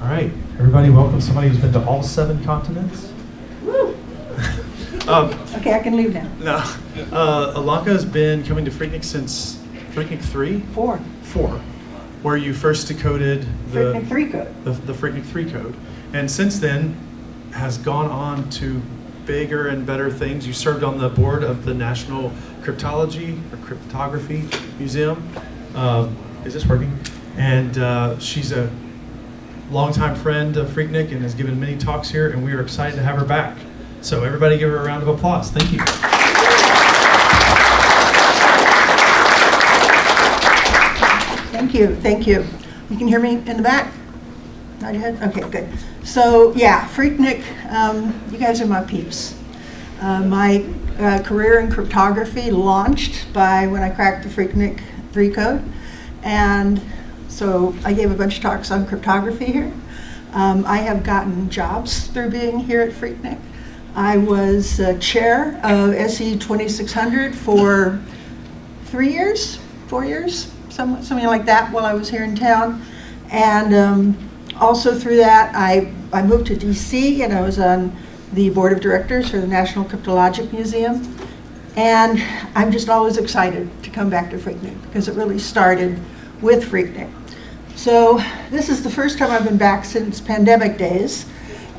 All right, everybody, welcome somebody who's been to all 7 continents. Woo! Okay, I can leave now. No, Elonka has been coming to PhreakNIC since PhreakNIC 3? 4. 4, where you first decoded the PhreakNIC 3 code. The PhreakNIC 3 code, and since then has gone on to bigger and better things. You served on the board of the National Cryptology or Cryptography Museum. Is this working? And she's a longtime friend of PhreakNIC and has given many talks here, and we are excited to have her back. So everybody give her a round of applause. Thank you. Thank you, thank you. You can hear me in the back? Nod your head? Okay, good. So yeah, PhreakNIC, you guys are my peeps. My career in cryptography launched by when I cracked the PhreakNIC 3 code. And so I gave a bunch of talks on cryptography here. I have gotten jobs through being here at PhreakNIC. I was chair of SE 2600 for 3 years, 4 years, something like that while I was here in town. And also through that, I moved to DC and I was on the board of directors for the National Cryptologic Museum. And I'm just always excited to come back to PhreakNIC because it really started with PhreakNIC. So this is the first time I've been back since pandemic days,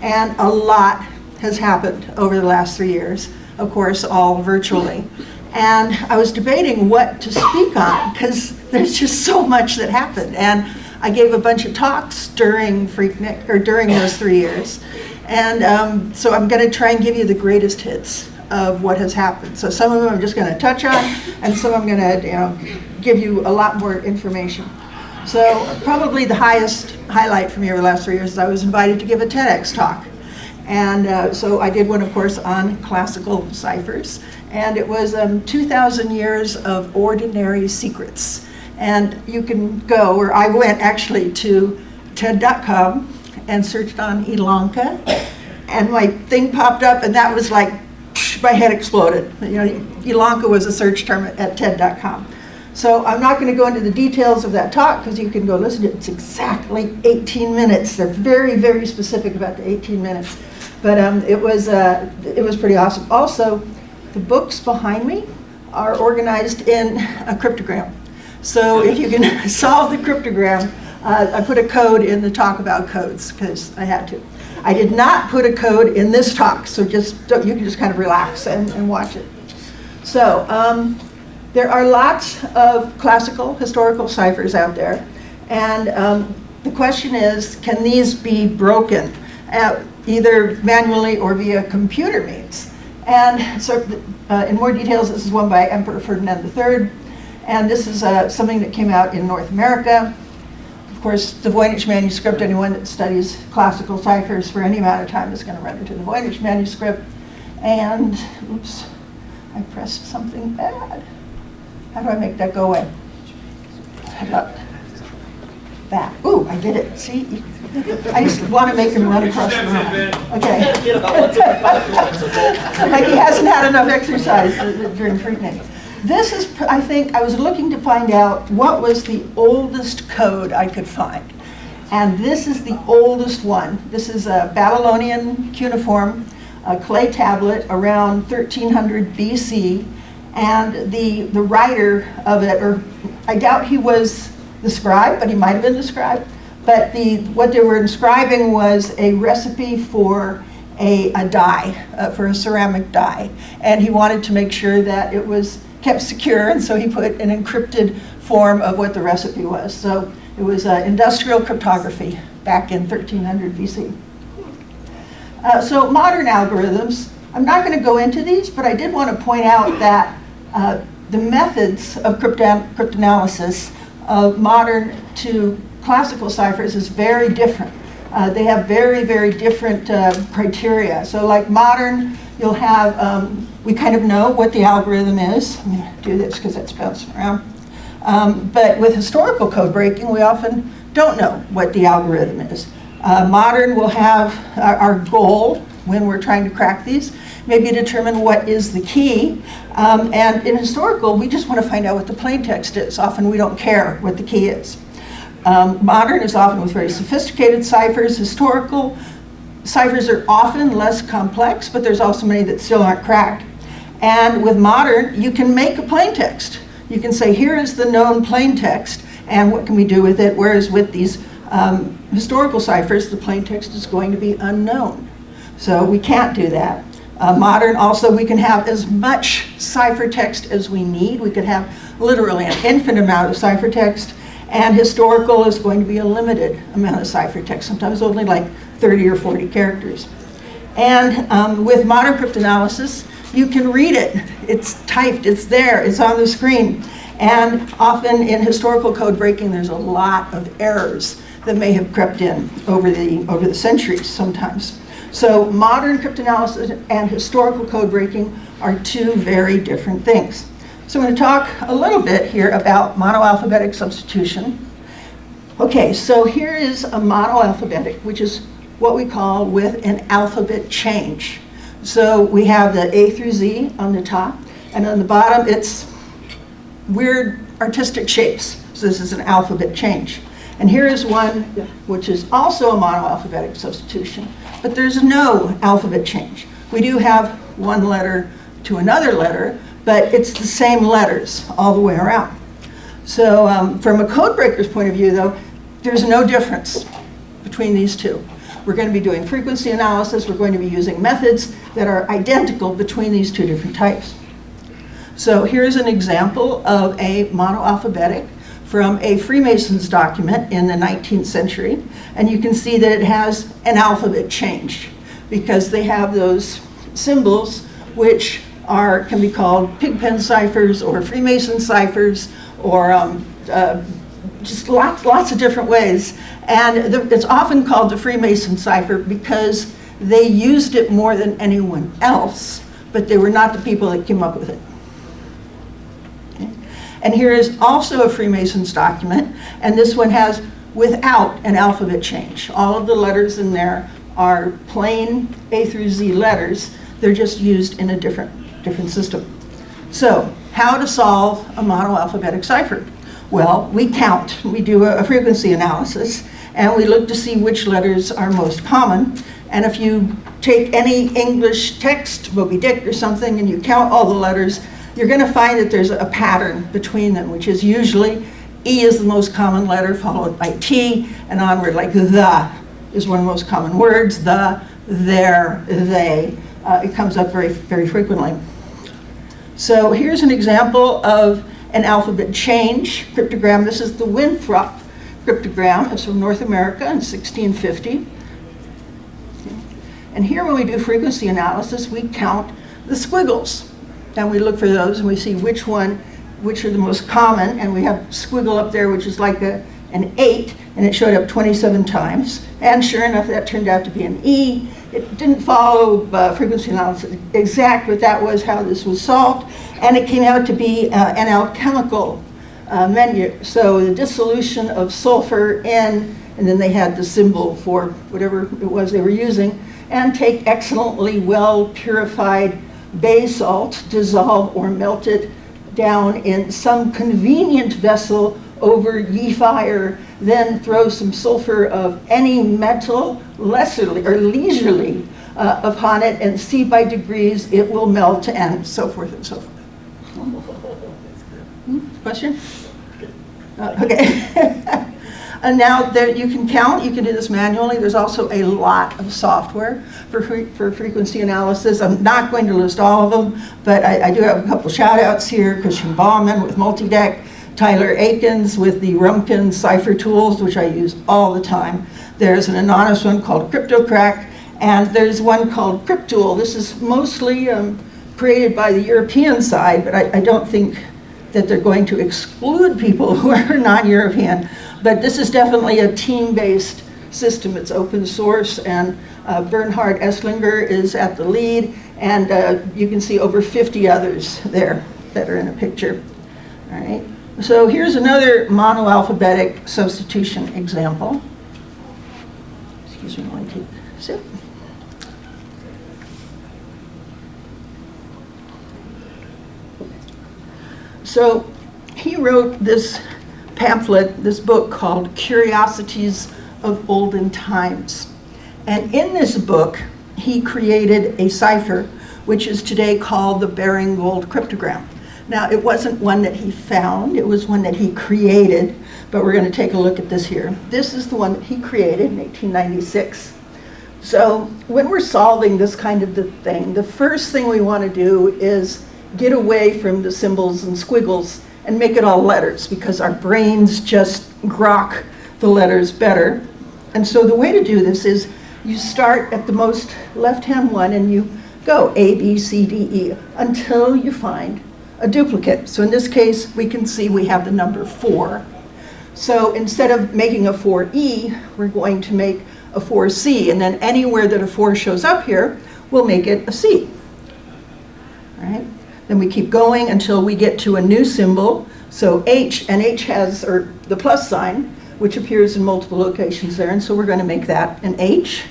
and a lot has happened over the last 3 years, of course, all virtually. And I was debating what to speak on because there's just so much that happened. And I gave a bunch of talks during PhreakNIC, or during those 3 years. And so I'm going to try and give you the greatest hits of what has happened. So some of them I'm just going to touch on, and some I'm going to give you a lot more information. So probably the highlight for me over the last 3 years is I was invited to give a TEDx talk. And so I did one, of course, on classical ciphers. And it was 2,000 years of ordinary secrets. And you can go, or I went actually to TED.com and searched on Elonka. And my thing popped up, and that was like, my head exploded. Elonka was a search term at TED.com. So I'm not going to go into the details of that talk because you can go listen to it. It's exactly 18 minutes. They're very, very specific about the 18 minutes. But it was pretty awesome. Also, the books behind me are organized in a cryptogram. So if you can solve the cryptogram, I put a code in the talk about codes because I had to. I did not put a code in this talk, so you can just kind of relax and watch it. So there are lots of classical historical ciphers out there, and the question is, can these be broken, either manually or via computer means? And so in more details, this is one by Emperor Ferdinand III, and this is something that came out in North America. Of course, the Voynich manuscript, anyone that studies classical ciphers for any amount of time is going to run into the Voynich manuscript. And, oops, I pressed something bad. How do I make that go away? How about that? Ooh, I did it. See? I just want to make him run across the room. Okay. Like he hasn't had enough exercise during PhreakNIC. This is, I think, I was looking to find out what was the oldest code I could find. And this is the oldest one. This is a Babylonian cuneiform, a clay tablet around 1300 BC. And the writer of it, or I doubt he was the scribe, but he might have been the scribe. But what they were inscribing was a recipe for a dye, for a ceramic dye. And he wanted to make sure that it was kept secure, and so he put an encrypted form of what the recipe was. So it was industrial cryptography back in 1300 BC. So modern algorithms, I'm not going to go into these, but I did want to point out that the methods of cryptanalysis of modern to classical ciphers is very different. They have very, very different criteria. So like modern, you'll have, we kind of know what the algorithm is. I'm going to do this because it's bouncing around. But with historical code breaking, we often don't know what the algorithm is. Modern will have our goal when we're trying to crack these, maybe determine what is the key. And in historical, we just want to find out what the plain text is. Often we don't care what the key is. Modern is often with very sophisticated ciphers. Historical ciphers are often less complex, but there's also many that still aren't cracked. And with modern, you can make a plain text. You can say, here is the known plain text, and what can we do with it? Whereas with these historical ciphers, the plain text is going to be unknown. So we can't do that. Modern also, we can have as much ciphertext as we need. We could have literally an infinite amount of ciphertext, and historical is going to be a limited amount of ciphertext, sometimes only like 30 or 40 characters. And with modern cryptanalysis, you can read it. It's typed, it's there, it's on the screen. And often in historical code breaking, there's a lot of errors that may have crept in over the centuries sometimes. So modern cryptanalysis and historical code breaking are two very different things. So I'm going to talk a little bit here about monoalphabetic substitution. Okay, so here is a monoalphabetic, which is what we call with an alphabet change. So we have the A through Z on the top, and on the bottom it's weird artistic shapes. So this is an alphabet change. And here is one which is also a monoalphabetic substitution, but there's no alphabet change. We do have one letter to another letter, but it's the same letters all the way around. So from a code breaker's point of view, though, there's no difference between these two. We're going to be doing frequency analysis. We're going to be using methods that are identical between these two different types. So here's an example of a monoalphabetic from a Freemasons document in the 19th century. And you can see that it has an alphabet change because they have those symbols which can be called pigpen ciphers or Freemason ciphers or just lots of different ways. And it's often called the Freemason cipher because they used it more than anyone else, but they were not the people that came up with it. Okay. And here is also a Freemasons document, and this one has without an alphabet change. All of the letters in there are plain A through Z letters. They're just used in a different system. So how to solve a monoalphabetic cipher? Well, we count. We do a frequency analysis, and we look to see which letters are most common. And if you take any English text, Moby Dick or something, and you count all the letters, you're going to find that there's a pattern between them, which is usually E is the most common letter, followed by T, and onward, like the is one of the most common words, the, their, they. It comes up very, very frequently. So here's an example of an alphabet change cryptogram. This is the Winthrop cryptogram. It's from North America in 1650. And here when we do frequency analysis, we count the squiggles. And we look for those and we see which are the most common. And we have squiggle up there, which is like an 8, and it showed up 27 times. And sure enough, that turned out to be an E. It didn't follow frequency analysis exact, but that was how this was solved. And it came out to be an alchemical menu. So the dissolution of sulfur in, and then they had the symbol for whatever it was they were using, and take excellently well purified basalt, dissolve or melt it down in some convenient vessel over ye fire, then throw some sulfur of any metal lesserly or leisurely upon it, and see by degrees it will melt, and so forth and so forth. Question? Okay. And now that you can count, you can do this manually. There's also a lot of software for frequency analysis. I'm not going to list all of them, but I do have a couple shout outs here. Christian Baumann with Multideck, Tyler Akins with the Rumpkin cipher tools, which I use all the time. There's an anonymous one called CryptoCrack, and there's one called Cryptool. This is mostly created by the European side, but I don't think that they're going to exclude people who are non-European. But this is definitely a team-based system. It's open source, and Bernhard Esslinger is at the lead, and you can see over 50 others there that are in a picture. All right. So here's another monoalphabetic substitution example. Excuse me, while I take a sip. So he wrote this pamphlet, this book called Curiosities of Olden Times. And in this book, he created a cipher, which is today called the Baring-Gould cryptogram. Now, it wasn't one that he found, it was one that he created, but we're going to take a look at this here. This is the one that he created in 1896. So when we're solving this kind of thing, the first thing we want to do is get away from the symbols and squiggles and make it all letters, because our brains just grok the letters better. And so the way to do this is you start at the most left-hand one and you go A, B, C, D, E until you find a duplicate. So in this case, we can see we have the number 4. So instead of making a 4E, we're going to make a 4C, and then anywhere that a 4 shows up here, we'll make it a C. All right? Then we keep going until we get to a new symbol. So H, and H has or the plus sign, which appears in multiple locations there, and so we're going to make that an H.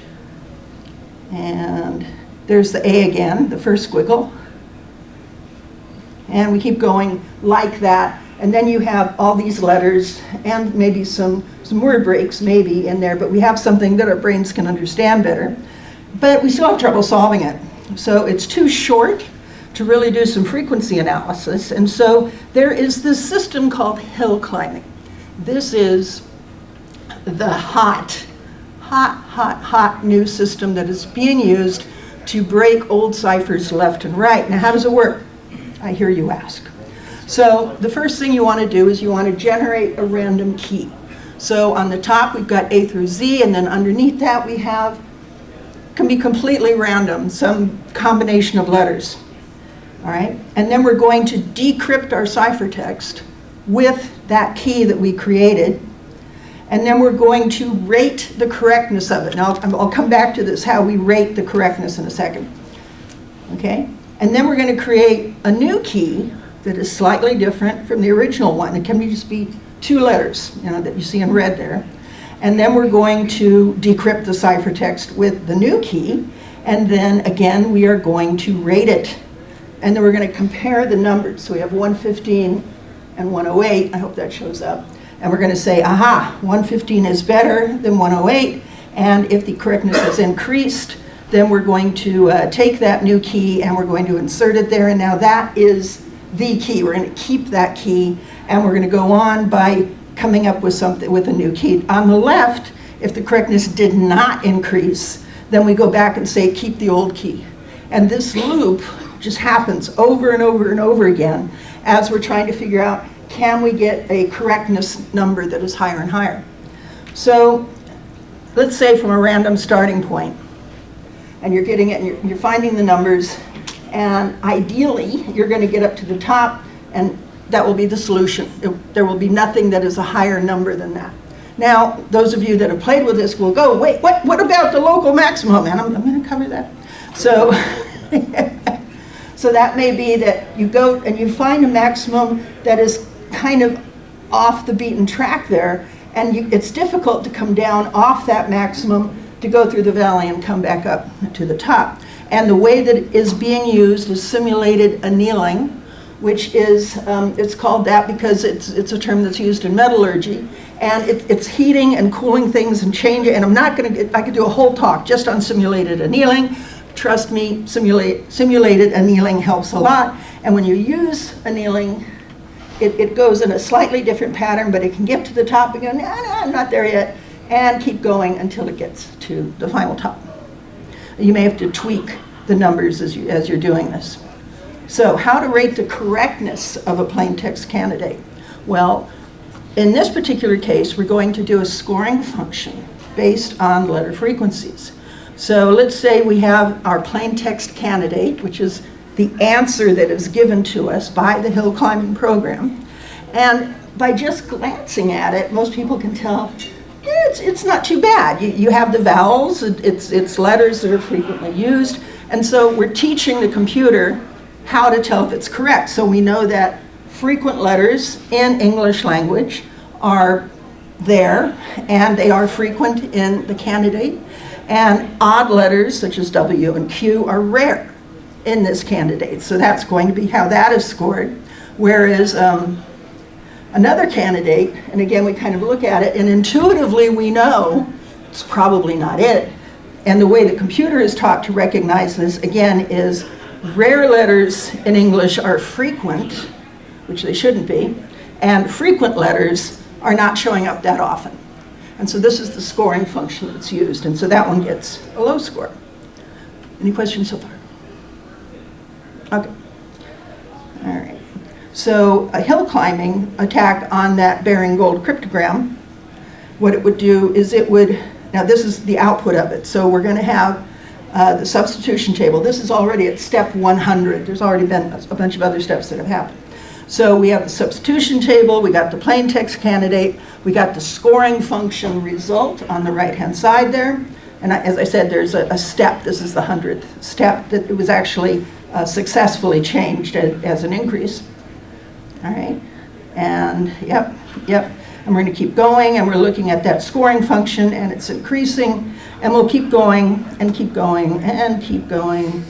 And there's the A again, the first squiggle. And we keep going like that. And then you have all these letters and maybe some word breaks maybe in there, but we have something that our brains can understand better. But we still have trouble solving it. So it's too short to really do some frequency analysis. And so there is this system called hill climbing. This is the hot new system that is being used to break old ciphers left and right. Now, how does it work? I hear you ask. So the first thing you want to do is you want to generate a random key. So on the top, we've got A through Z, and then underneath that we have, can be completely random, some combination of letters. All right? And then we're going to decrypt our ciphertext with that key that we created. And then we're going to rate the correctness of it. Now, I'll come back to this, how we rate the correctness in a second. Okay? And then we're going to create a new key that is slightly different from the original one. It can just be 2 letters, that you see in red there. And then we're going to decrypt the ciphertext with the new key. And then again, we are going to rate it. And then we're going to compare the numbers. So we have 115 and 108. I hope that shows up. And we're going to say, aha, 115 is better than 108. And if the correctness is increased, then we're going to take that new key and we're going to insert it there. And now that is the key. We're going to keep that key, and we're going to go on by coming up with something with a new key. On the left, if the correctness did not increase, then we go back and say keep the old key. And this loop just happens over and over and over again as we're trying to figure out, can we get a correctness number that is higher and higher? So let's say from a random starting point, and you're getting it, and you're finding the numbers, and ideally, you're going to get up to the top, and that will be the solution. There will be nothing that is a higher number than that. Now, those of you that have played with this will go, wait, what about the local maximum? And I'm going to cover that. So, so that may be that you go and you find a maximum that is kind of off the beaten track there, and it's difficult to come down off that maximum to go through the valley and come back up to the top. And the way that it is being used is simulated annealing, which is, it's called that because it's a term that's used in metallurgy. And it's heating and cooling things and changing, and I could do a whole talk just on simulated annealing. Trust me, simulated annealing helps a lot. And when you use annealing, it goes in a slightly different pattern, but it can get to the top and go, no, I'm not there yet, and keep going until it gets to the final top. You may have to tweak the numbers as you're doing this. So how to rate the correctness of a plain text candidate? Well, in this particular case, we're going to do a scoring function based on letter frequencies. So let's say we have our plain text candidate, which is the answer that is given to us by the hill climbing program. And by just glancing at it, most people can tell it's not too bad. You have the vowels, it's letters that are frequently used, and so we're teaching the computer how to tell if it's correct. So we know that frequent letters in English language are there, and they are frequent in the candidate, and odd letters such as W and Q are rare in this candidate. So that's going to be how that is scored, whereas another candidate, and again, we kind of look at it, and intuitively we know it's probably not it. And the way the computer is taught to recognize this, again, is rare letters in English are frequent, which they shouldn't be, and frequent letters are not showing up that often. And so this is the scoring function that's used, and so that one gets a low score. Any questions so far? Okay. All right. So a hill climbing attack on that bearing gold cryptogram, what it would do is it would, now this is the output of it, so we're going to have the substitution table. This is already at step 100. There's already been a bunch of other steps that have happened. So we have the substitution table, we got the plain text candidate, we got the scoring function result on the right-hand side there. And as I said, there's a step, this is the 100th step, that it was actually successfully changed as an increase. All right, and yep. And we're going to keep going, and we're looking at that scoring function, and it's increasing, and we'll keep going, and keep going, and keep going,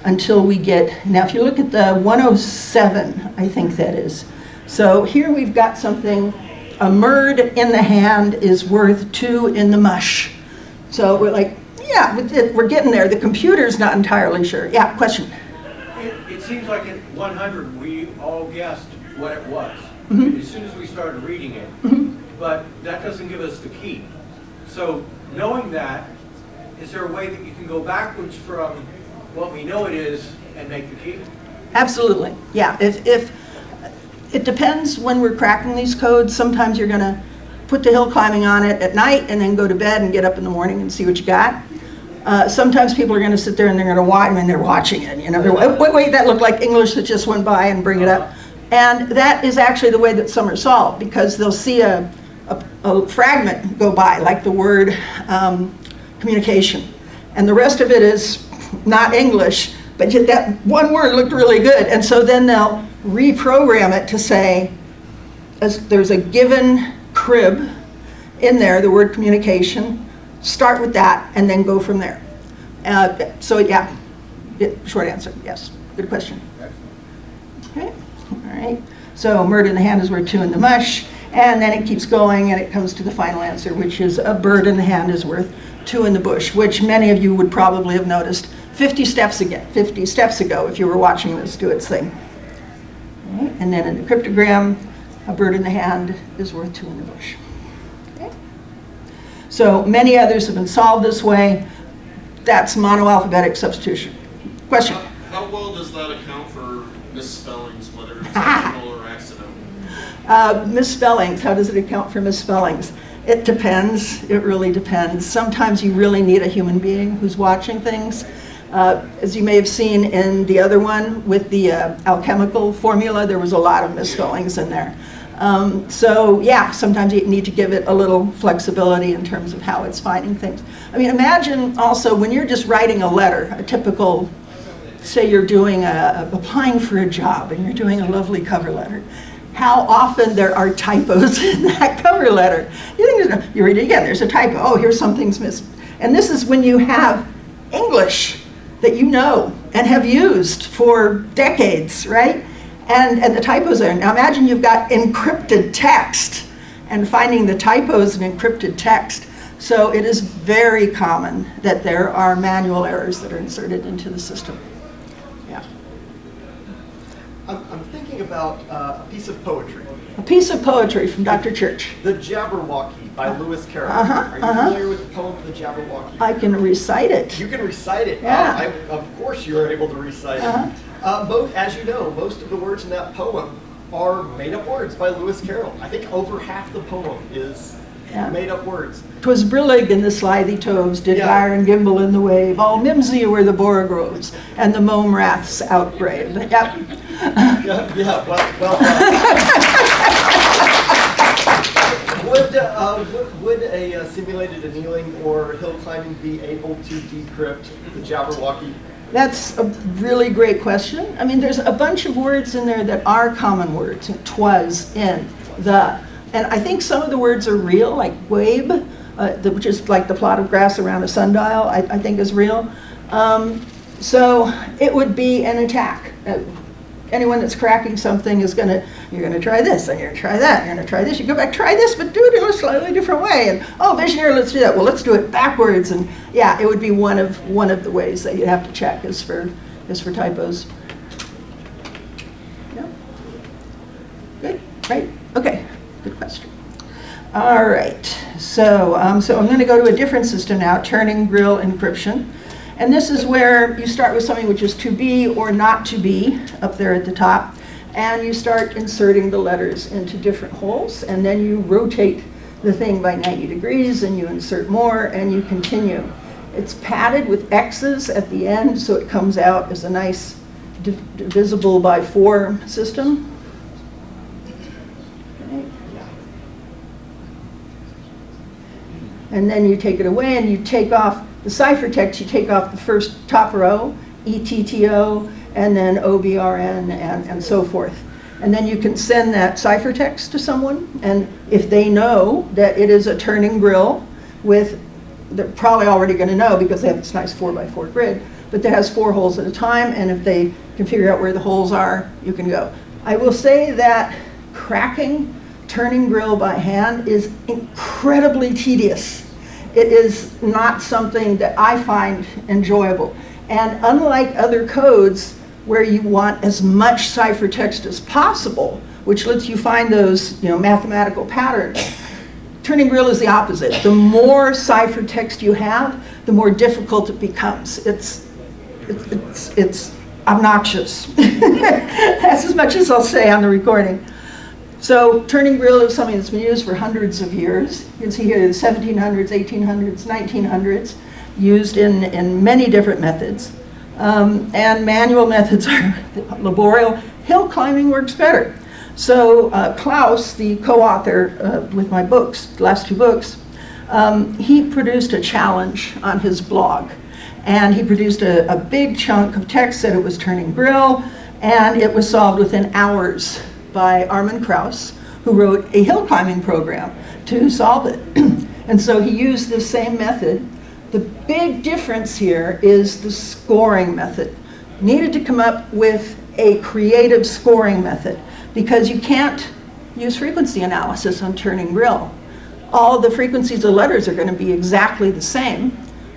until we get, now if you look at the 107, I think that is. So here we've got something, a murd in the hand is worth 2 in the mush. So we're like, yeah, we're getting there. The computer's not entirely sure. Yeah, question? It seems like at 100 we all guessed what it was as soon as we started reading it, but that doesn't give us the key. So knowing that, is there a way that you can go backwards from what we know it is and make the key? Absolutely, yeah. If it depends when we're cracking these codes. Sometimes you're going to put the hill climbing on it at night and then go to bed and get up in the morning and see what you got. Sometimes people are going to sit there and they're going to watch, and they're watching it. You know, wait, that looked like English that just went by, and bring it up. And that is actually the way that some are solved, because they'll see a fragment go by, like the word communication, and the rest of it is not English, but yet that one word looked really good. And so then they'll reprogram it to say, as there's a given crib in there, the word communication, start with that and then go from there. So yeah, short answer, yes. Good question. Okay, all right. So murd in the hand is worth 2 in the mush, and then it keeps going and it comes to the final answer, which is a bird in the hand is worth 2 in the bush, which many of you would probably have noticed 50 steps ago if you were watching this do its thing. Okay. And then in the cryptogram, a bird in the hand is worth 2 in the bush. Okay. So many others have been solved this way. That's monoalphabetic substitution. Question? How well does that account for misspellings, whether it's intentional or accidental? Misspellings, how does it account for misspellings? It depends, it really depends. Sometimes you really need a human being who's watching things. As you may have seen in the other one with the alchemical formula, there was a lot of misspellings in there. So yeah, sometimes you need to give it a little flexibility in terms of how it's finding things. I mean, imagine also when you're just writing a letter, a typical, say you're doing applying for a job and you're doing a lovely cover letter. How often there are typos in that cover letter. You read it again, there's a typo, oh, here's something's missed. And this is when you have English that you know and have used for decades, right? And the typos are, now imagine you've got encrypted text and finding the typos in encrypted text. So it is very common that there are manual errors that are inserted into the system. Yeah. I'm thinking about a piece of poetry. A piece of poetry from Dr. Church. The Jabberwocky by Lewis Carroll. Are you familiar with the poem The Jabberwocky? I can recite it. You can recite it. Yeah. Of course you are able to recite it. As you know, most of the words in that poem are made-up words by Lewis Carroll. I think over half the poem is made-up words. 'Twas brillig in the slithy toves, did gyre and gimble in the wave, all mimsy were the borogoves, and the mome raths outbrave. Yep. Well would a simulated annealing or hill climbing be able to decrypt the Jabberwocky? That's a really great question. I mean, there's a bunch of words in there that are common words, twas, in, the. And I think some of the words are real, like wabe, which is like the plot of grass around a sundial, I think is real. So it would be an attack. anyone that's cracking something is you're gonna try this, and you're gonna try that, you're gonna try this, you go back, try this, but do it in a slightly different way, and oh, visionary, let's do that, well, let's do it backwards, and yeah, it would be one of the ways that you'd have to check is for typos. Yeah? Good, right, okay, good question. All right, so I'm going to go to a different system now, turning grill encryption. And this is where you start with something which is to be or not to be up there at the top. And you start inserting the letters into different holes. And then you rotate the thing by 90 degrees and you insert more and you continue. It's padded with X's at the end, so it comes out as a nice divisible by 4 system. And then you take it away and you take off the ciphertext, you take off the first top row, ETTO, and then OBRN, and so forth. And then you can send that ciphertext to someone, and if they know that it is a turning grill they're probably already going to know because they have this nice 4x4 grid, but that has 4 holes at a time, and if they can figure out where the holes are, you can go. I will say that cracking turning grill by hand is incredibly tedious. It is not something that I find enjoyable. And unlike other codes where you want as much ciphertext as possible, which lets you find those mathematical patterns, turning grill is the opposite. The more ciphertext you have, the more difficult it becomes. It's obnoxious. That's as much as I'll say on the recording. So turning grill is something that's been used for hundreds of years. You can see here the 1700s, 1800s, 1900s, used in many different methods. And manual methods are laborial. Hill climbing works better. So Klaus, the co-author with my books, the last 2 books, he produced a challenge on his blog. And he produced a big chunk of text, said it was turning grill, and it was solved within hours by Armin Kraus, who wrote a hill climbing program to solve it. And so he used this same method. The big difference here is the scoring method. Needed to come up with a creative scoring method because you can't use frequency analysis on turning grill. All the frequencies of letters are going to be exactly the same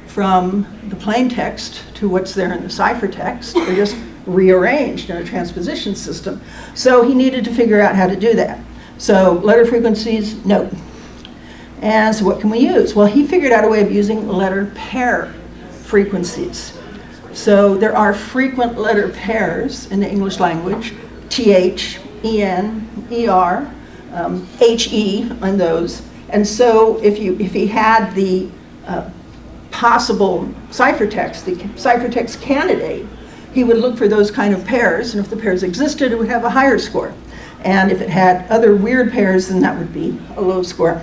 from the plain text to what's there in the ciphertext. They're just rearranged in a transposition system. So he needed to figure out how to do that. So letter frequencies, no. And so what can we use? Well, he figured out a way of using letter pair frequencies. So there are frequent letter pairs in the English language, TH, EN, ER, HE on those. And so if he had the possible ciphertext, the ciphertext candidate, he would look for those kind of pairs, and if the pairs existed, it would have a higher score. And if it had other weird pairs, then that would be a low score.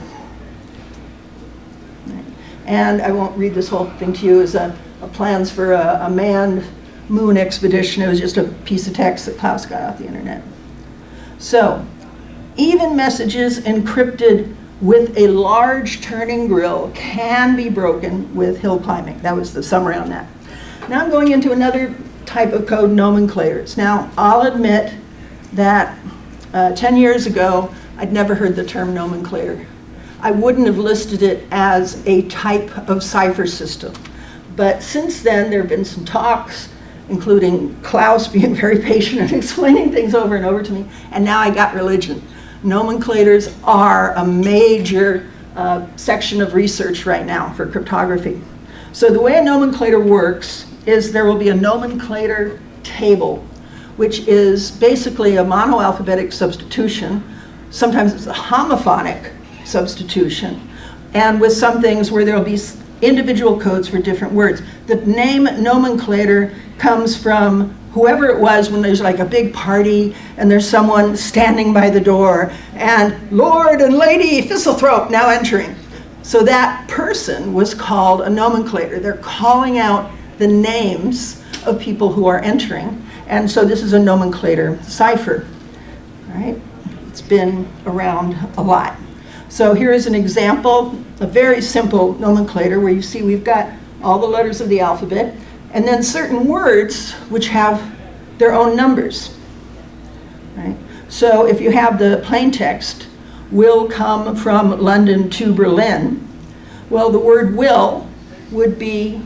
And I won't read this whole thing to you. It's plans for a manned moon expedition. It was just a piece of text that Klaus got off the internet. So, even messages encrypted with a large turning grill can be broken with hill climbing. That was the summary on that. Now I'm going into another type of code, nomenclators. Now, I'll admit that 10 years ago, I'd never heard the term nomenclator. I wouldn't have listed it as a type of cipher system. But since then, there have been some talks, including Klaus being very patient and explaining things over and over to me, and now I got religion. Nomenclators are a major section of research right now for cryptography. So the way a nomenclator works is there will be a nomenclator table, which is basically a monoalphabetic substitution. Sometimes it's a homophonic substitution, and with some things where there will be individual codes for different words. The name nomenclator comes from whoever it was when there's like a big party and there's someone standing by the door and Lord and Lady Thistlethrope now entering. So that person was called a nomenclator. They're calling out the names of people who are entering. And so this is a nomenclator cipher. All right? It's been around a lot. So here is an example, a very simple nomenclator where you see we've got all the letters of the alphabet and then certain words which have their own numbers. right? So if you have the plain text, will come from London to Berlin, well, the word will would be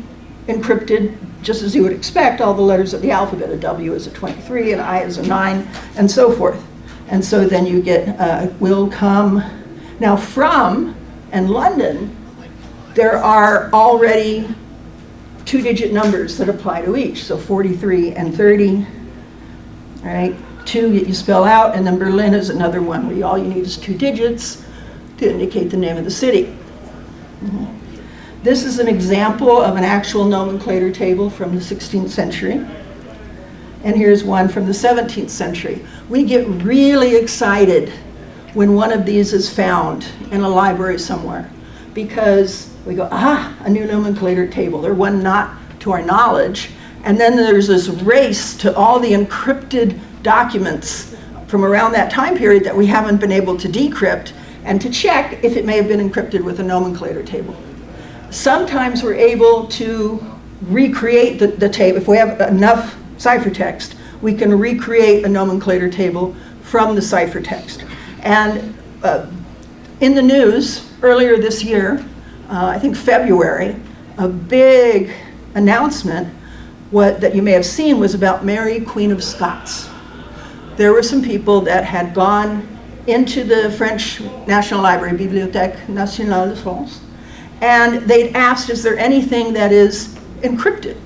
encrypted just as you would expect, all the letters of the alphabet. A W is a 23, an I is a 9, and so forth. And so then you get will come. Now from and London, there are already two-digit numbers that apply to each. So 43 and 30, all right? 2 you spell out, and then Berlin is another one where all you need is 2 digits to indicate the name of the city. This is an example of an actual nomenclator table from the 16th century. And here's one from the 17th century. We get really excited when one of these is found in a library somewhere, because we go, a new nomenclator table. They're one not to our knowledge. And then there's this race to all the encrypted documents from around that time period that we haven't been able to decrypt and to check if it may have been encrypted with a nomenclator table. Sometimes we're able to recreate the table. If we have enough ciphertext, we can recreate a nomenclator table from the ciphertext. And in the news earlier this year, I think February, a big announcement that you may have seen was about Mary, Queen of Scots. There were some people that had gone into the French National Library, Bibliothèque Nationale de France, and they'd asked, is there anything that is encrypted?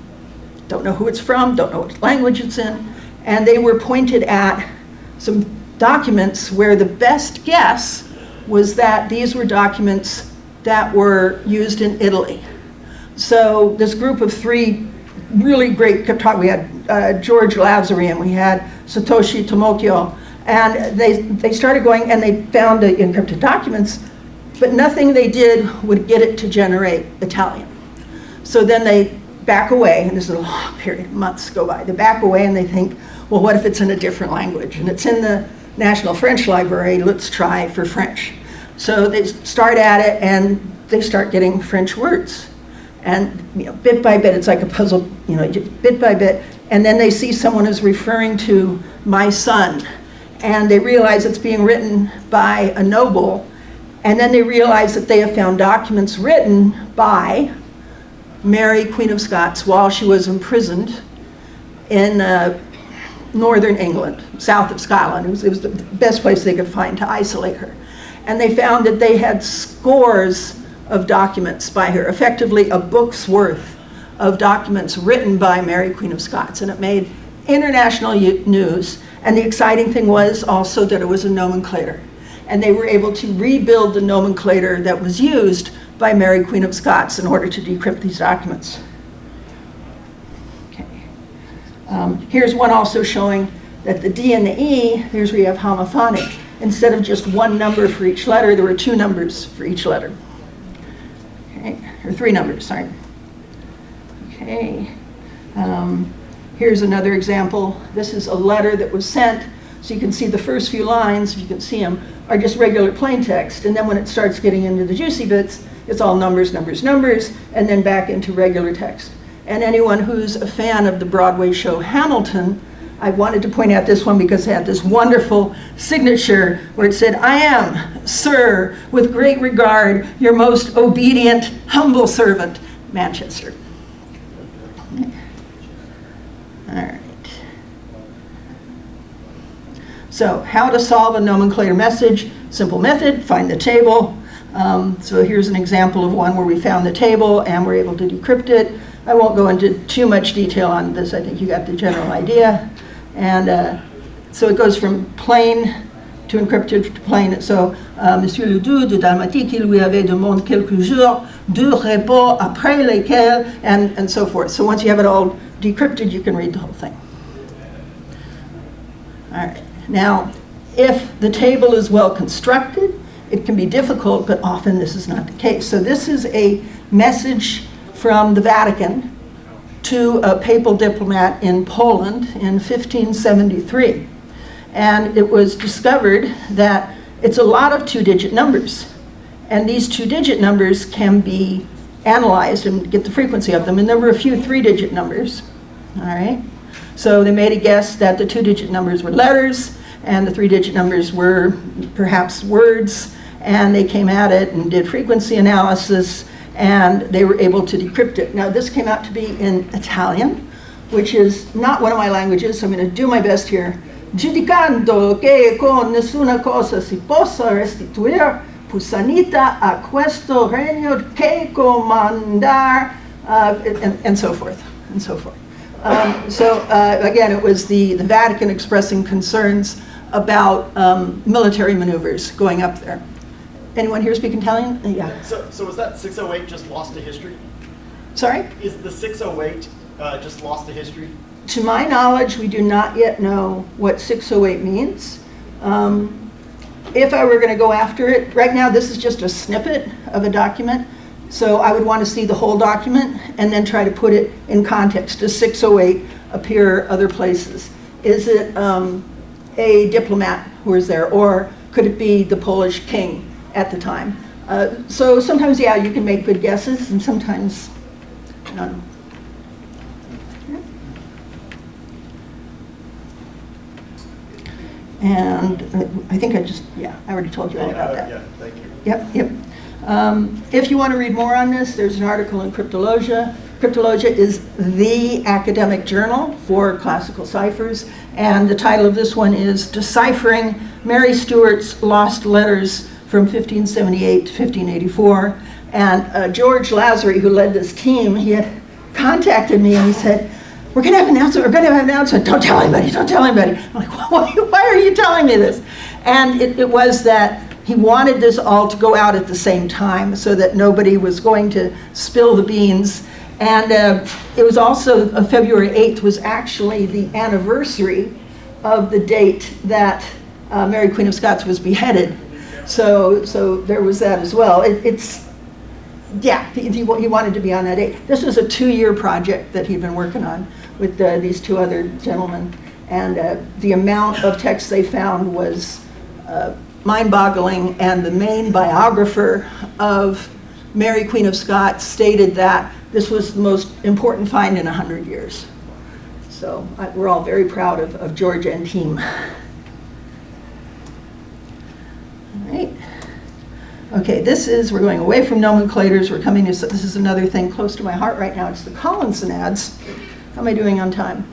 Don't know who it's from, don't know what language it's in. And they were pointed at some documents where the best guess was that these were documents that were used in Italy. So this group of 3 really great cryptographers, we had George Lazarian, we had Satoshi Tomokyo, and they started going and they found the encrypted documents, but nothing they did would get it to generate Italian. So then they back away, and this is a long period, months go by. They back away and they think, well, what if it's in a different language? And it's in the National French Library, let's try for French. So they start at it and they start getting French words. And bit by bit, it's like a puzzle, bit by bit. And then they see someone is referring to my son. And they realize it's being written by a noble. And then they realize that they have found documents written by Mary, Queen of Scots, while she was imprisoned in northern England, south of Scotland. It was the best place they could find to isolate her. And they found that they had scores of documents by her, effectively a book's worth of documents written by Mary, Queen of Scots. And it made international news. And the exciting thing was also that it was a nomenclator. And they were able to rebuild the nomenclator that was used by Mary, Queen of Scots in order to decrypt these documents. Okay. Here's one also showing that the D and the E, here's where you have homophonic. Instead of just one number for each letter, there were 2 numbers for each letter. Okay, or 3 numbers, sorry. Okay. Here's another example. This is a letter that was sent. So you can see the first few lines, if you can see them, are just regular plain text. And then when it starts getting into the juicy bits, it's all numbers, numbers, numbers, and then back into regular text. And anyone who's a fan of the Broadway show Hamilton, I wanted to point out this one because it had this wonderful signature where it said, I am, sir, with great regard, your most obedient, humble servant, Manchester. All right. So how to solve a nomenclator message, simple method, find the table. So here's an example of one where we found the table and we're able to decrypt it. I won't go into too much detail on this. I think you got the general idea. And so it goes from plain to encrypted to plain. So, Monsieur le Duc de Dalmatie, qui lui avait demandé quelques jours, deux réponses après lesquelles, and so forth. So once you have it all decrypted, you can read the whole thing. All right. Now, if the table is well constructed, it can be difficult, but often this is not the case. So this is a message from the Vatican to a papal diplomat in Poland in 1573. And it was discovered that it's a lot of 2-digit numbers. And these 2-digit numbers can be analyzed and get the frequency of them. And there were a few 3-digit numbers, all right? So they made a guess that the 2-digit numbers were letters, and the 3-digit numbers were perhaps words, and they came at it and did frequency analysis, and they were able to decrypt it. Now, this came out to be in Italian, which is not one of my languages, so I'm going to do my best here. Giudicando che con nessuna cosa si possa restituire pusanita a questo regno che comandar, and so forth, and so forth. Again, it was the Vatican expressing concerns about military maneuvers going up there. Anyone here speak Italian? Yeah. So was that 608 just lost to history? Sorry? Is the 608 just lost to history? To my knowledge, we do not yet know what 608 means. If I were going to go after it, right now this is just a snippet of a document, so I would want to see the whole document and then try to put it in context. Does 608 appear other places? Is it a diplomat who was there, or could it be the Polish king at the time? So sometimes, yeah, you can make good guesses, and sometimes none. And I think I already told you all about that. Yeah, thank you. Yep. If you want to read more on this, there's an article in Cryptologia. Cryptologia is the academic journal for classical ciphers, and the title of this one is Deciphering Mary Stuart's Lost Letters from 1578 to 1584. And George Lazary, who led this team, he had contacted me and he said, we're going to have an announcement, don't tell anybody. I'm like, why are you telling me this? And it was that he wanted this all to go out at the same time so that nobody was going to spill the beans. And it was also, February 8th was actually the anniversary of the date that Mary Queen of Scots was beheaded. So there was that as well. He wanted to be on that date. This was a 2-year project that he'd been working on with these 2 other gentlemen. And the amount of text they found was mind-boggling. And the main biographer of Mary Queen of Scots stated that this was the most important find in 100 years. So we're all very proud of George and team. All right. Okay, we're going away from nomenclators. We're coming to, this is another thing close to my heart right now. It's the Collinson ads. How am I doing on time?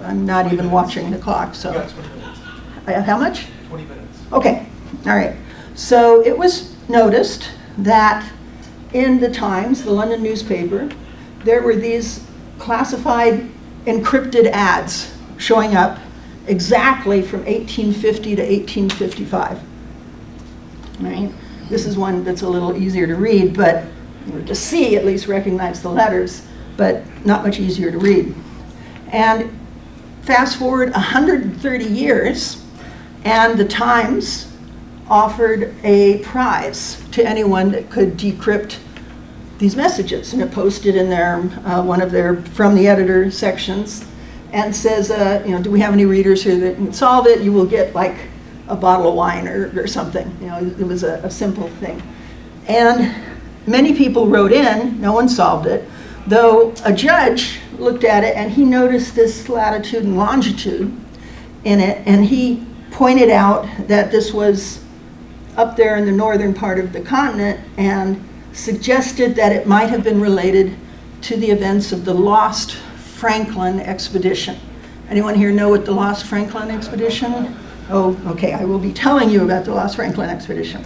I'm not even watching the clock, so. You got 20 minutes. How much? 20 minutes. Okay, all right. So it was noticed that in the Times, the London newspaper, there were these classified encrypted ads showing up exactly from 1850 to 1855. All right. This is one that's a little easier to read, but to see, at least recognize the letters, but not much easier to read. And fast forward 130 years, and the Times offered a prize to anyone that could decrypt these messages, and it posted in their one of their from the editor sections, and says, do we have any readers here that can solve it? You will get like a bottle of wine or something. It was a simple thing. And many people wrote in, no one solved it, though a judge looked at it and he noticed this latitude and longitude in it, and he pointed out that this was up there in the northern part of the continent and suggested that it might have been related to the events of the Lost Franklin expedition. Anyone here know what the Lost Franklin expedition? Oh, okay, I will be telling you about the Lost Franklin expedition.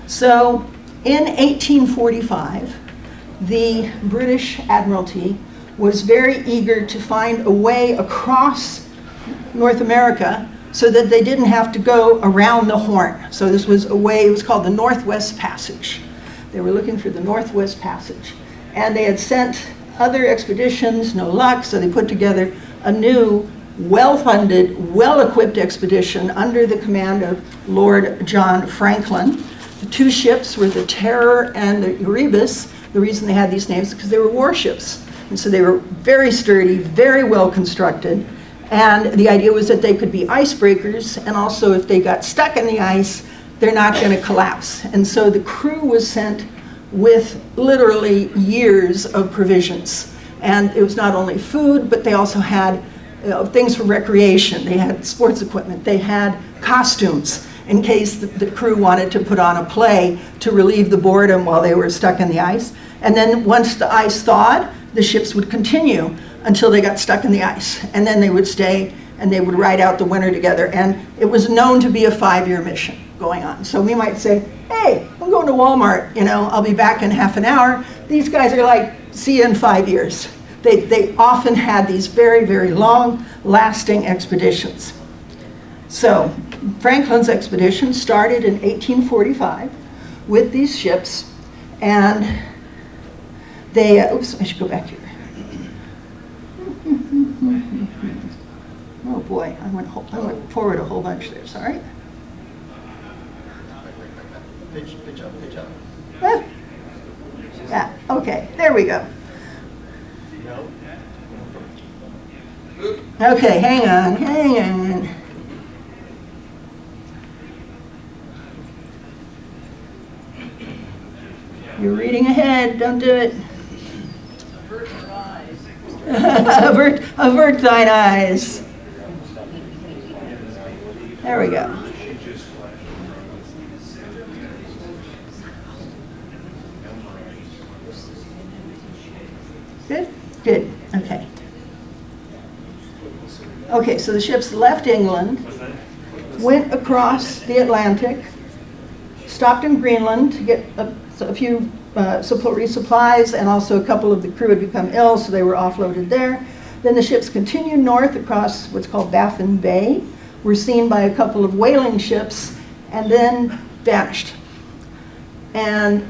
So in 1845, the British Admiralty was very eager to find a way across North America so that they didn't have to go around the Horn. So this was a way, it was called the Northwest Passage. They were looking for the Northwest Passage. And they had sent other expeditions, no luck, so they put together a new, well-funded, well-equipped expedition under the command of Lord John Franklin. The 2 ships were the Terror and the Erebus. The reason they had these names is because they were warships. And so they were very sturdy, very well constructed. And the idea was that they could be icebreakers, and also if they got stuck in the ice, they're not going to collapse. And so the crew was sent with literally years of provisions. And it was not only food, but they also had things for recreation. They had sports equipment. They had costumes in case the crew wanted to put on a play to relieve the boredom while they were stuck in the ice. And then once the ice thawed, the ships would continue until they got stuck in the ice. And then they would stay and they would ride out the winter together. And it was known to be a 5-year mission going on. So we might say, hey, I'm going to Walmart, I'll be back in half an hour. These guys are like, see you in 5 years. They often had these very, very long lasting expeditions. So Franklin's expedition started in 1845 with these ships, and they, oops, I should go back here. Oh boy, I went forward a whole bunch there, sorry. Pitch up. Ah. Yeah, okay, there we go. No. Okay, hang on. You're reading ahead, don't do it. Avert your eyes. avert thine eyes. There we go. Good, okay. Okay, so the ships left England, went across the Atlantic, stopped in Greenland to get a few resupplies, and also a couple of the crew had become ill, so they were offloaded there. Then the ships continued north across what's called Baffin Bay, were seen by a couple of whaling ships, and then vanished. And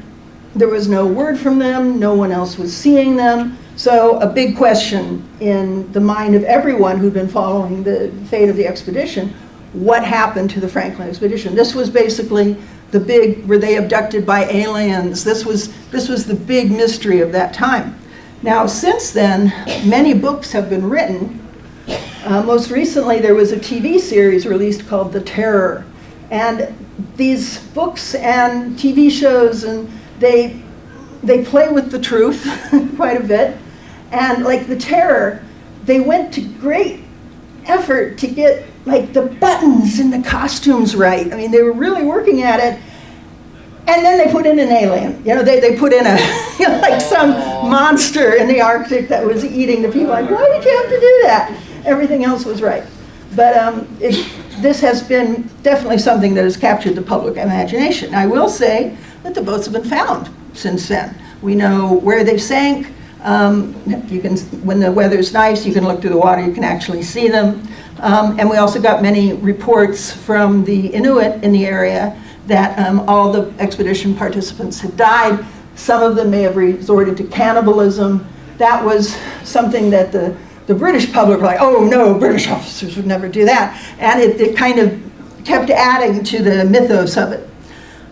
there was no word from them, no one else was seeing them. So a big question in the mind of everyone who'd been following the fate of the expedition, what happened to the Franklin expedition? This was basically the big, were they abducted by aliens? This was the big mystery of that time. Now, since then, many books have been written. Most recently, there was a TV series released called The Terror. And these books and TV shows, and they play with the truth quite a bit. And like The Terror, they went to great effort to get like the buttons and the costumes right. I mean, they were really working at it. And then they put in an alien. They put in a like some monster in the Arctic that was eating the people. Like, why did you have to do that? Everything else was right. But this has been definitely something that has captured the public imagination. I will say that the boats have been found since then. We know where they sank. You can, when the weather's nice, you can look through the water, you can actually see them. And we also got many reports from the Inuit in the area that all the expedition participants had died. Some of them may have resorted to cannibalism. That was something that the British public were like, oh no, British officers would never do that. And it kind of kept adding to the mythos of it.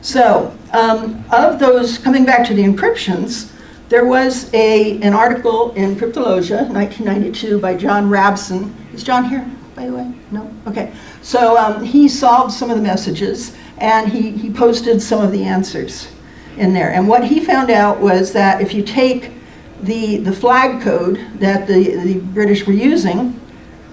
So of those, coming back to the encryptions, there was an article in Cryptologia, 1992, by John Rabson. Is John here, by the way? No? Okay. So he solved some of the messages, and he posted some of the answers in there. And what he found out was that if you take the flag code that the British were using,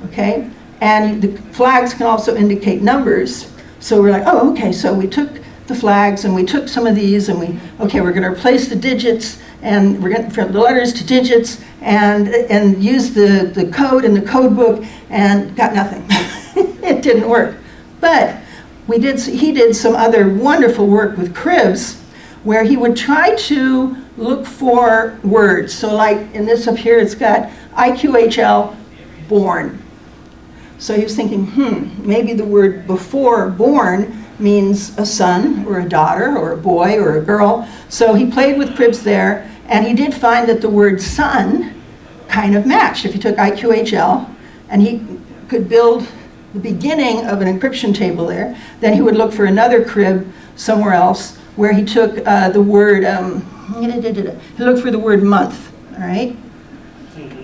okay, and the flags can also indicate numbers. So we're like, oh, okay, so we took the flags and we took some of these and we're going to replace the digits and we're going to from the letters to digits and use the code in the code book, and got nothing. It didn't work. But he did some other wonderful work with cribs where he would try to look for words. So like in this up here, it's got IQHL, born. So he was thinking, maybe the word before born means a son or a daughter or a boy or a girl. So he played with cribs there, and he did find that the word son kind of matched. If you took IQHL and he could build the beginning of an encryption table there, then he would look for another crib somewhere else where he took the word, he looked for the word month, all right?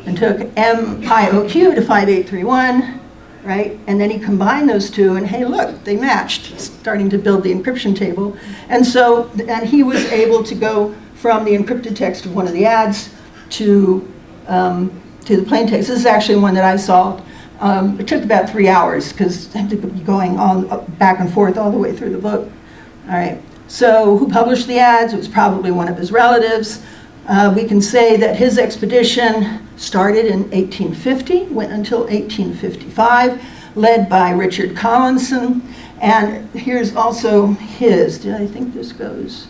And took MIOQ to 5831, right? And then he combined those two, and hey, look, they matched, starting to build the encryption table. And so, and he was able to go from the encrypted text of one of the ads to the plain text. This is actually one that I solved. It took about 3 hours because I had to be going on back and forth all the way through the book. All right. So who published the ads? It was probably one of his relatives. We can say that his expedition started in 1850, went until 1855, led by Richard Collinson. And here's also his. I think this goes,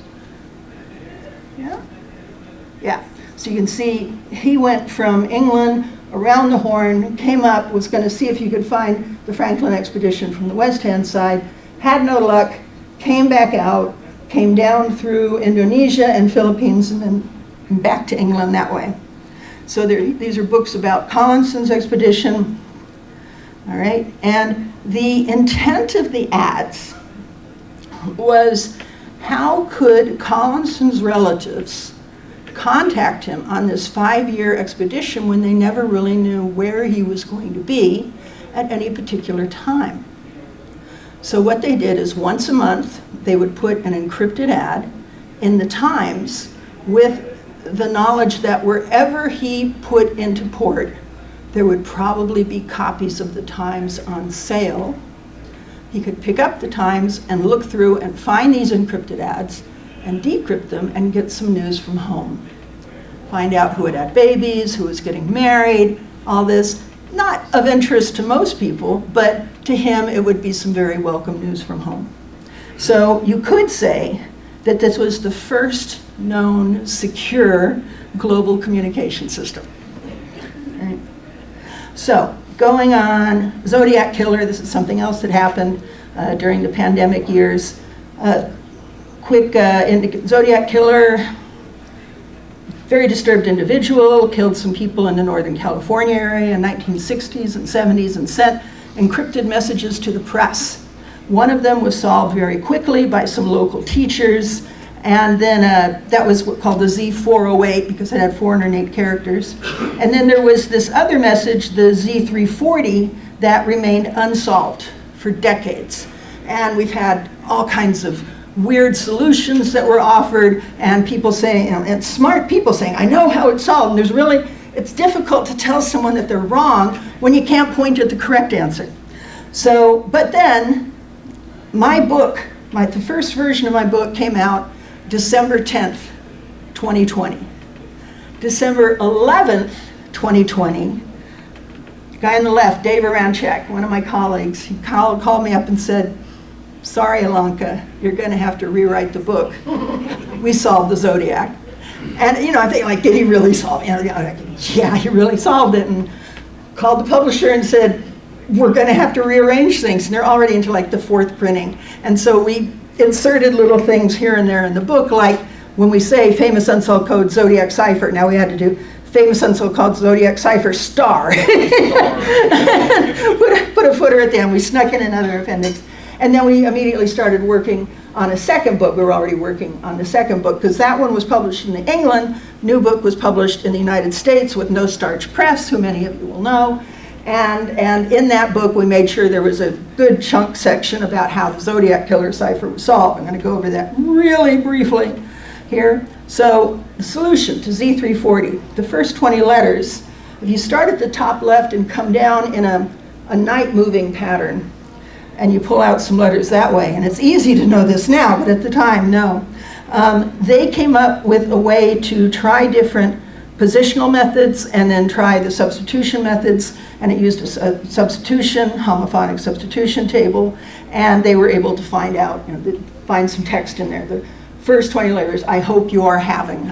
yeah? Yeah. So you can see he went from England around the Horn, came up, was going to see if you could find the Franklin expedition from the west-hand side, had no luck, came back out, came down through Indonesia and Philippines, and then back to England that way. So these are books about Collinson's expedition. All right, and the intent of the ads was how could Collinson's relatives contact him on this 5-year expedition when they never really knew where he was going to be at any particular time. So what they did is once a month, they would put an encrypted ad in the Times with the knowledge that wherever he put into port, there would probably be copies of the Times on sale. He could pick up the Times and look through and find these encrypted ads and decrypt them and get some news from home. Find out who had babies, who was getting married, all this. Not of interest to most people, but to him it would be some very welcome news from home. So you could say that this was the first known secure global communication system. Right. So going on, Zodiac Killer, this is something else that happened during the pandemic years. Zodiac Killer, very disturbed individual, killed some people in the Northern California area in 1960s and 70s and sent encrypted messages to the press. One of them was solved very quickly by some local teachers, and then that was what's called the Z408 because it had 408 characters. And then there was this other message, the Z340, that remained unsolved for decades. And we've had all kinds of weird solutions that were offered, and people saying, and smart people saying, I know how it's solved. And it's difficult to tell someone that they're wrong when you can't point at the correct answer. So, but then my book, the first version of my book came out December 10th, 2020. December 11th, 2020, the guy on the left, Dave Aranchak, one of my colleagues, he called me up and said, sorry, Elonka, you're going to have to rewrite the book. We solved the Zodiac. And, I think, like, did he really solve it? Yeah, he really solved it. And called the publisher and said, we're going to have to rearrange things. And they're already into, like, the 4th printing. And so we inserted little things here and there in the book, like when we say famous unsolved code Zodiac cipher, now we had to do famous unsolved code Zodiac cipher star. Put a footer at the end. We snuck in another appendix. And then we immediately started working on a second book. We were already working on the second book because that one was published in England. New book was published in the United States with No Starch Press, who many of you will know. And in that book, we made sure there was a good chunk section about how the Zodiac Killer cipher was solved. I'm going to go over that really briefly here. So the solution to Z340, the first 20 letters, if you start at the top left and come down in a night moving pattern, and you pull out some letters that way. And it's easy to know this now, but at the time, no. They came up with a way to try different positional methods and then try the substitution methods. And it used a substitution, homophonic substitution table. And they were able to find out, find some text in there. The first 20 letters, I hope you are having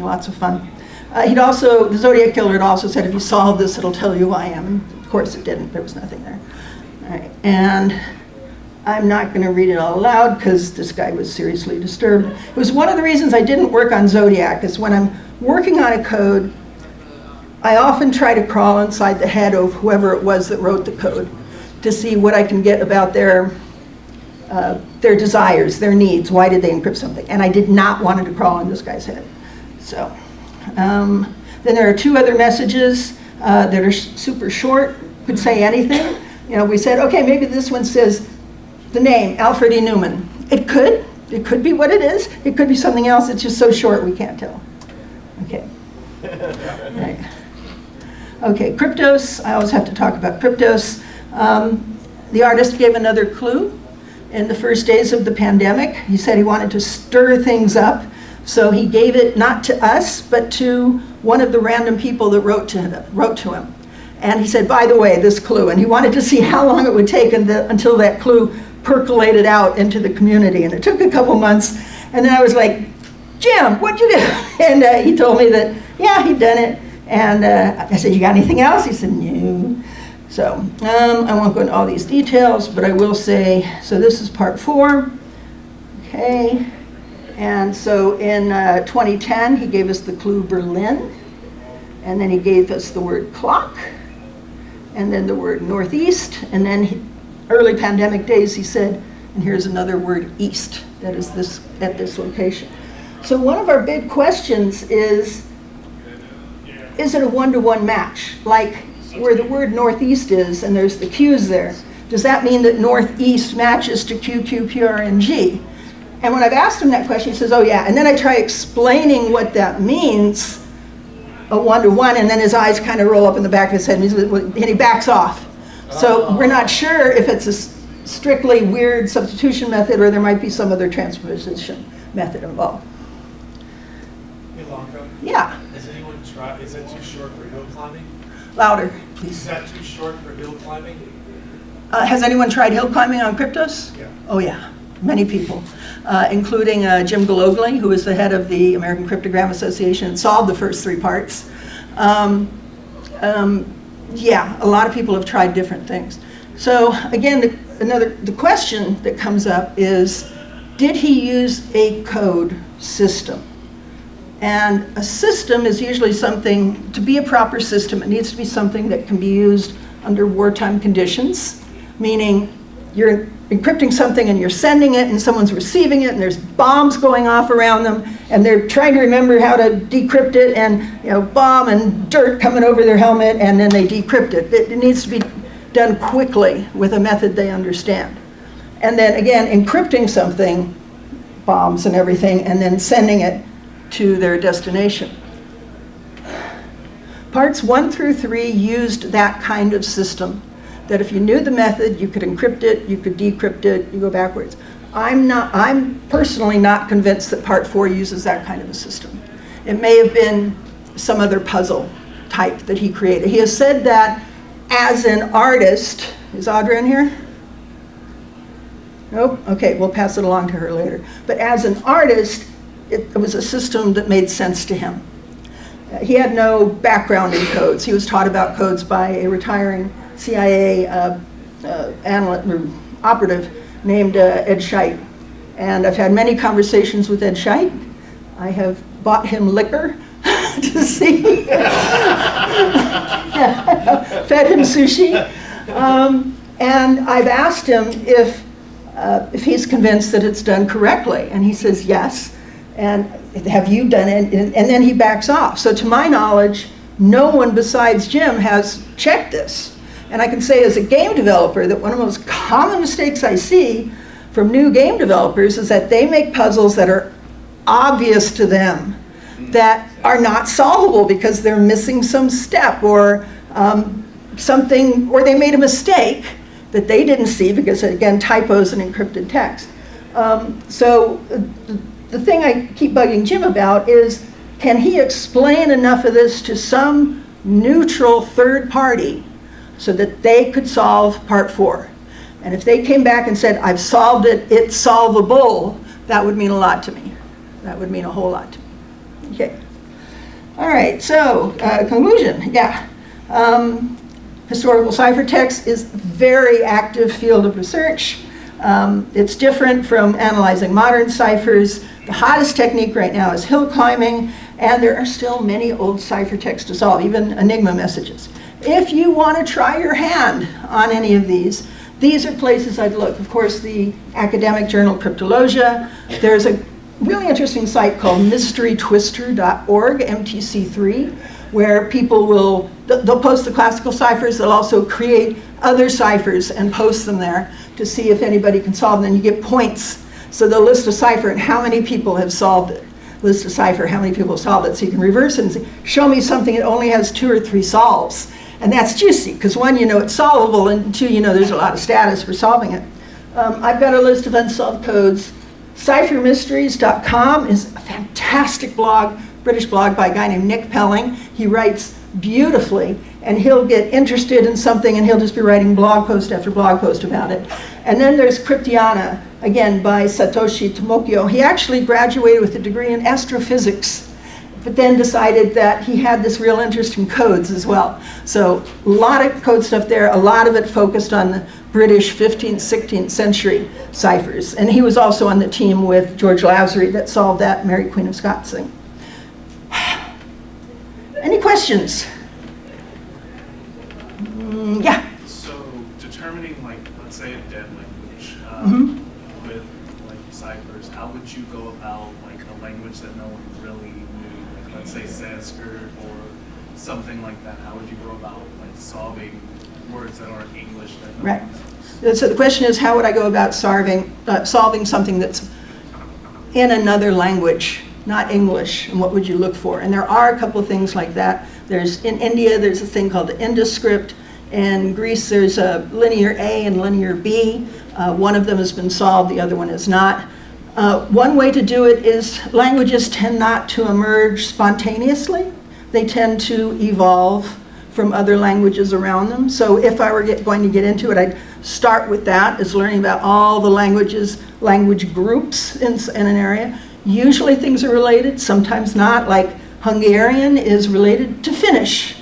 lots of fun. The Zodiac Killer had also said, if you solve this, it'll tell you who I am. And of course it didn't, there was nothing there. All right. And I'm not going to read it all aloud because this guy was seriously disturbed. It was one of the reasons I didn't work on Zodiac, is when I'm working on a code, I often try to crawl inside the head of whoever it was that wrote the code to see what I can get about their desires, their needs. Why did they encrypt something? And I did not want to crawl in this guy's head. So then there are 2 other messages that are super short, could say anything. We said, okay, maybe this one says the name, Alfred E. Newman. It could be what it is. It could be something else. It's just so short we can't tell. Okay. Right. Okay, Kryptos, I always have to talk about Kryptos. The artist gave another clue in the first days of the pandemic. He said he wanted to stir things up, so he gave it not to us, but to one of the random people that wrote to him. And he said, by the way, this clue, and he wanted to see how long it would take until that clue percolated out into the community. And it took a couple months, and then I was like, Jim, what'd you do? And he told me that, yeah, he'd done it. And I said, you got anything else? He said, no. So I won't go into all these details, but I will say, so this is part 4. Okay. And so in 2010, he gave us the clue Berlin. And then he gave us the word clock. And then the word northeast. And then early pandemic days, he said, and here's another word, east, that is this at this location. So one of our big questions is it a one-to-one match? Like where the word northeast is, and there's the Q's there, does that mean that northeast matches to Q, Q, P, R, and G? And when I've asked him that question, he says, oh yeah. And then I try explaining what that means, a one-to-one, and then his eyes kind of roll up in the back of his head, and he backs off. So we're not sure if it's a strictly weird substitution method or there might be some other transposition method involved. Elonka, Yeah, has anyone tried, is that too short for hill climbing? louder, Is please. that too short for hill climbing? Has anyone tried hill climbing on Kryptos? Yeah. Oh yeah, many people, including Jim Galogly, who is the head of the American Cryptogram Association and solved the first 3 parts. Yeah, a lot of people have tried different things. So again, the question that comes up is, did he use a code system? And a system is usually something, to be a proper system, it needs to be something that can be used under wartime conditions, meaning you're encrypting something and you're sending it and someone's receiving it and there's bombs going off around them and they're trying to remember how to decrypt it, and bomb and dirt coming over their helmet, and then they decrypt it. It needs to be done quickly with a method they understand. And then again, encrypting something, bombs and everything, and then sending it to their destination. Parts 1 through 3 used that kind of system, that if you knew the method, you could encrypt it, you could decrypt it, you go backwards. I'm personally not convinced that part 4 uses that kind of a system. It may have been some other puzzle type that he created. He has said that as an artist, is Audra in here? Nope, okay, we'll pass it along to her later. But as an artist, it was a system that made sense to him. He had no background in codes. He was taught about codes by a retiring CIA operative named Ed Scheidt. And I've had many conversations with Ed Scheidt. I have bought him liquor to see. Fed him sushi. And I've asked him if he's convinced that it's done correctly. And he says yes. And have you done it? And then he backs off. So to my knowledge, no one besides Jim has checked this. And I can say as a game developer that one of the most common mistakes I see from new game developers is that they make puzzles that are obvious to them, that are not solvable because they're missing some step or something, or they made a mistake that they didn't see because, again, typos and encrypted text. So the thing I keep bugging Jim about is, can he explain enough of this to some neutral third party so that they could solve part 4? And if they came back and said, I've solved it, it's solvable, that would mean a lot to me. That would mean a whole lot to me. Okay. All right, so conclusion, yeah. Historical ciphertext is a very active field of research. It's different from analyzing modern ciphers. The hottest technique right now is hill climbing, and there are still many old ciphertexts to solve, even Enigma messages. If you want to try your hand on any of these are places I'd look. Of course, the academic journal Cryptologia. There's a really interesting site called mysterytwister.org, MTC3, where people they'll post the classical ciphers, they'll also create other ciphers and post them there to see if anybody can solve them. And you get points. So they'll list a cipher and how many people have solved it. list of cipher, how many people solved it. So you can reverse it and say, show me something that only has 2 or 3 solves. And that's juicy, because 1, you know it's solvable, and 2, you know there's a lot of status for solving it. I've got a list of unsolved codes. Ciphermysteries.com is a fantastic blog, British blog by a guy named Nick Pelling. He writes beautifully, and he'll get interested in something and he'll just be writing blog post after blog post about it. And then there's Cryptiana, again by Satoshi Tomokio. He actually graduated with a degree in astrophysics, but then decided that he had this real interest in codes as well. So a lot of code stuff there, a lot of it focused on the British 15th, 16th century ciphers. And he was also on the team with George Lasry that solved that Mary Queen of Scots thing. Any questions? Yeah. So determining, like, let's say a dead language with like ciphers, how would you go about like a language that no one really knew, like let's say Sanskrit or something like that? How would you go about like solving words that aren't English that no Right. one knows? So the question is, how would I go about solving something that's in another language, not English, and what would you look for? And there are a couple of things like that. In India, there's a thing called the Indus script. In Greece, there's a linear A and linear B. One of them has been solved, the other one is not. One way to do it is languages tend not to emerge spontaneously. They tend to evolve from other languages around them. So if I were going to get into it, I'd start with that, is learning about all the languages, language groups in an area. Usually things are related, sometimes not, like Hungarian is related to Finnish.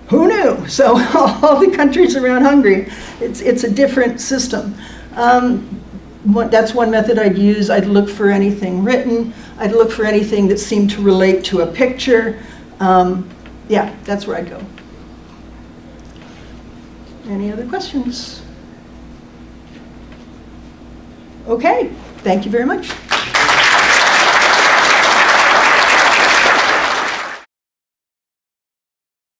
Who knew? So all the countries around Hungary, it's a different system. That's one method I'd use. I'd look for anything written. I'd look for anything that seemed to relate to a picture. Yeah, that's where I'd go. Any other questions? Okay, thank you very much.